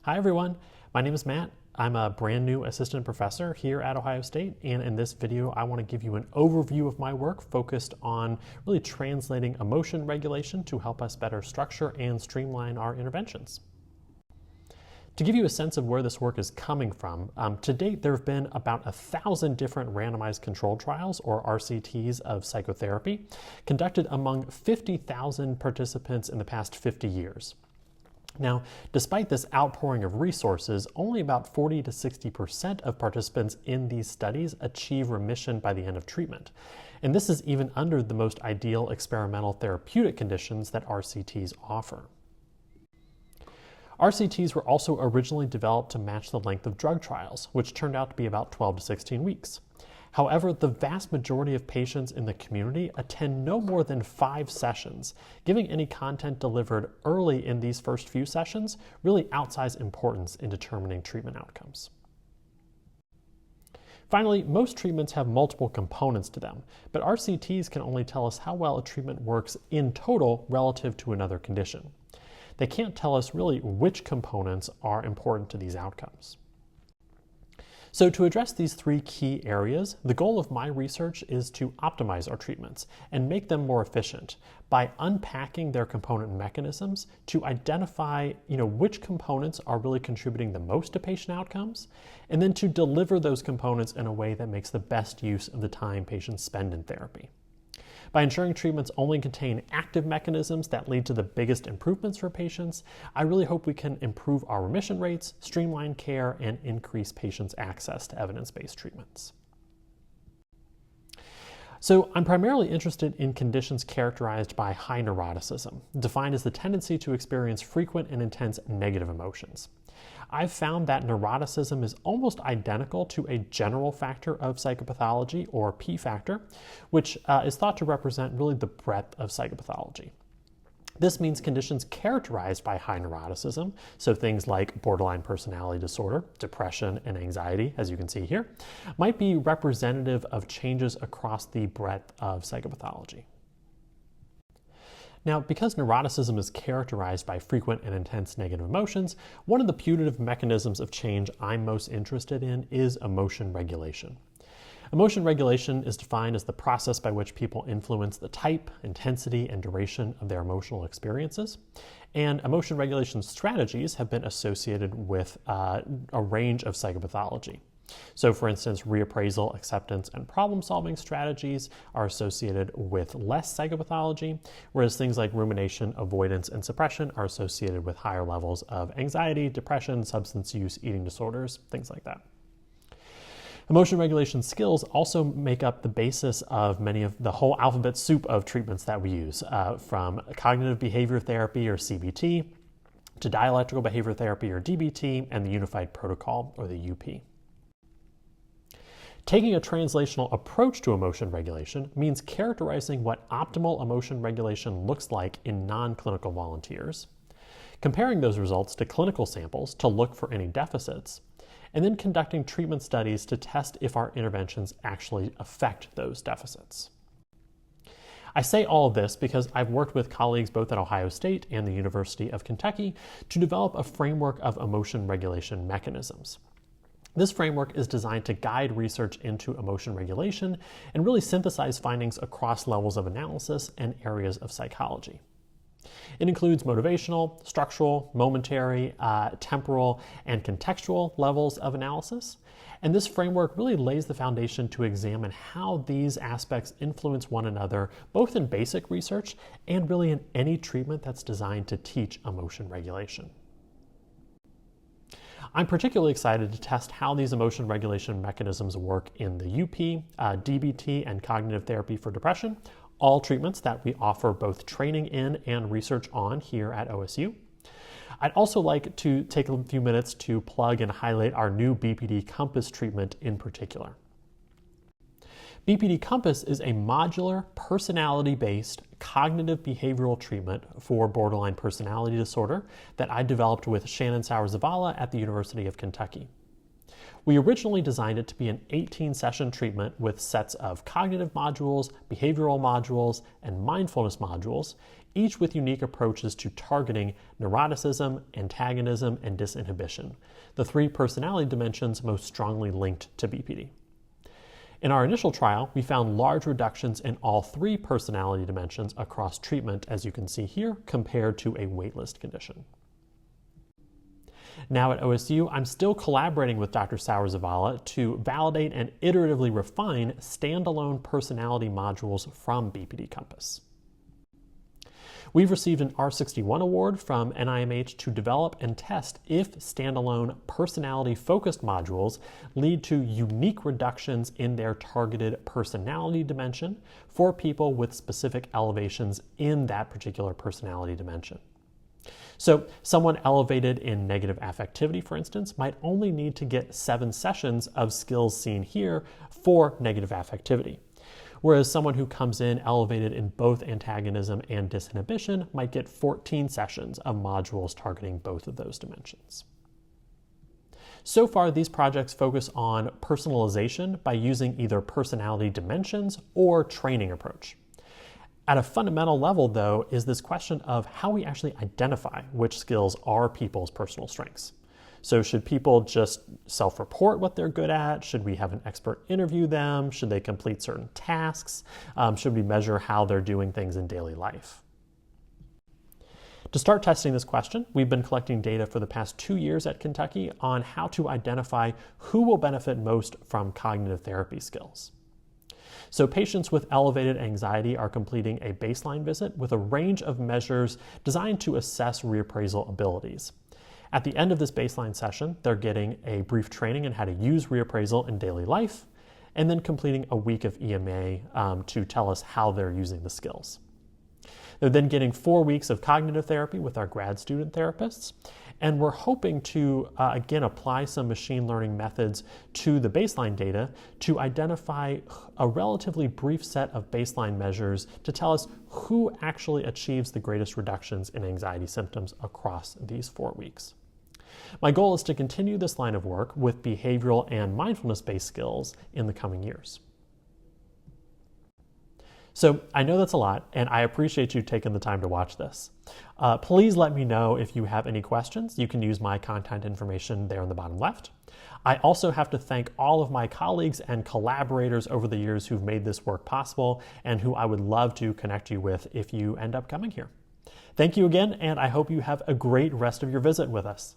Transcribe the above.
Hi everyone, my name is Matt. I'm a brand new assistant professor here at Ohio State, and in this video I want to give you an overview of my work focused on really translating emotion regulation to help us better structure and streamline our interventions. To give you a sense of where this work is coming from, to date there have been about 1,000 different randomized controlled trials, or RCTs, of psychotherapy conducted among 50,000 participants in the past 50 years. Now, despite this outpouring of resources, only about 40 to 60% of participants in these studies achieve remission by the end of treatment. And this is even under the most ideal experimental therapeutic conditions that RCTs offer. RCTs were also originally developed to match the length of drug trials, which turned out to be about 12 to 16 weeks. However, the vast majority of patients in the community attend no more than 5 sessions, giving any content delivered early in these first few sessions really outsized importance in determining treatment outcomes. Finally, most treatments have multiple components to them, but RCTs can only tell us how well a treatment works in total relative to another condition. They can't tell us really which components are important to these outcomes. So to address these 3 key areas, the goal of my research is to optimize our treatments and make them more efficient by unpacking their component mechanisms to identify which components are really contributing the most to patient outcomes, and then to deliver those components in a way that makes the best use of the time patients spend in therapy. By ensuring treatments only contain active mechanisms that lead to the biggest improvements for patients, I really hope we can improve our remission rates, streamline care, and increase patients' access to evidence-based treatments. So I'm primarily interested in conditions characterized by high neuroticism, defined as the tendency to experience frequent and intense negative emotions. I've found that neuroticism is almost identical to a general factor of psychopathology, or P factor, which is thought to represent really the breadth of psychopathology. This means conditions characterized by high neuroticism, so things like borderline personality disorder, depression, and anxiety, as you can see here, might be representative of changes across the breadth of psychopathology. Now, because neuroticism is characterized by frequent and intense negative emotions, one of the putative mechanisms of change I'm most interested in is emotion regulation. Emotion regulation is defined as the process by which people influence the type, intensity, and duration of their emotional experiences. And emotion regulation strategies have been associated with a range of psychopathology. So for instance, reappraisal, acceptance, and problem-solving strategies are associated with less psychopathology, whereas things like rumination, avoidance, and suppression are associated with higher levels of anxiety, depression, substance use, eating disorders, things like that. Emotion regulation skills also make up the basis of many of the whole alphabet soup of treatments that we use, from cognitive behavior therapy, or CBT, to dialectical behavior therapy, or DBT, and the unified protocol, or the UP. Taking a translational approach to emotion regulation means characterizing what optimal emotion regulation looks like in non-clinical volunteers, comparing those results to clinical samples to look for any deficits, and then conducting treatment studies to test if our interventions actually affect those deficits. I say all of this because I've worked with colleagues both at Ohio State and the University of Kentucky to develop a framework of emotion regulation mechanisms. This framework is designed to guide research into emotion regulation and really synthesize findings across levels of analysis and areas of psychology. It includes motivational, structural, momentary, temporal, and contextual levels of analysis. And this framework really lays the foundation to examine how these aspects influence one another, both in basic research and really in any treatment that's designed to teach emotion regulation. I'm particularly excited to test how these emotion regulation mechanisms work in the UP, DBT, and cognitive therapy for depression, all treatments that we offer both training in and research on here at OSU. I'd also like to take a few minutes to plug and highlight our new BPD Compass treatment in particular. BPD Compass is a modular, personality-based cognitive behavioral treatment for borderline personality disorder that I developed with Shannon Sauer-Zavala at the University of Kentucky. We originally designed it to be an 18-session treatment with sets of cognitive modules, behavioral modules, and mindfulness modules, each with unique approaches to targeting neuroticism, antagonism, and disinhibition, the three personality dimensions most strongly linked to BPD. In our initial trial, we found large reductions in all three personality dimensions across treatment, as you can see here, compared to a waitlist condition. Now at OSU, I'm still collaborating with Dr. Sauer-Zavala to validate and iteratively refine standalone personality modules from BPD Compass. We've received an R61 award from NIMH to develop and test if standalone personality-focused modules lead to unique reductions in their targeted personality dimension for people with specific elevations in that particular personality dimension. So someone elevated in negative affectivity, for instance, might only need to get 7 sessions of skills seen here for negative affectivity, whereas someone who comes in elevated in both antagonism and disinhibition might get 14 sessions of modules targeting both of those dimensions. So far, these projects focus on personalization by using either personality dimensions or training approach. At a fundamental level, though, is this question of how we actually identify which skills are people's personal strengths. So should people just self-report what they're good at? Should we have an expert interview them? Should they complete certain tasks? Should we measure how they're doing things in daily life? To start testing this question, we've been collecting data for the past 2 years at Kentucky on how to identify who will benefit most from cognitive therapy skills. So patients with elevated anxiety are completing a baseline visit with a range of measures designed to assess reappraisal abilities. At the end of this baseline session, they're getting a brief training in how to use reappraisal in daily life, and then completing a week of EMA to tell us how they're using the skills. They're then getting 4 weeks of cognitive therapy with our grad student therapists, and we're hoping to, again, apply some machine learning methods to the baseline data to identify a relatively brief set of baseline measures to tell us who actually achieves the greatest reductions in anxiety symptoms across these 4 weeks. My goal is to continue this line of work with behavioral and mindfulness-based skills in the coming years. So I know that's a lot, and I appreciate you taking the time to watch this. Please let me know if you have any questions. You can use my contact information there in the bottom left. I also have to thank all of my colleagues and collaborators over the years who've made this work possible and who I would love to connect you with if you end up coming here. Thank you again, and I hope you have a great rest of your visit with us.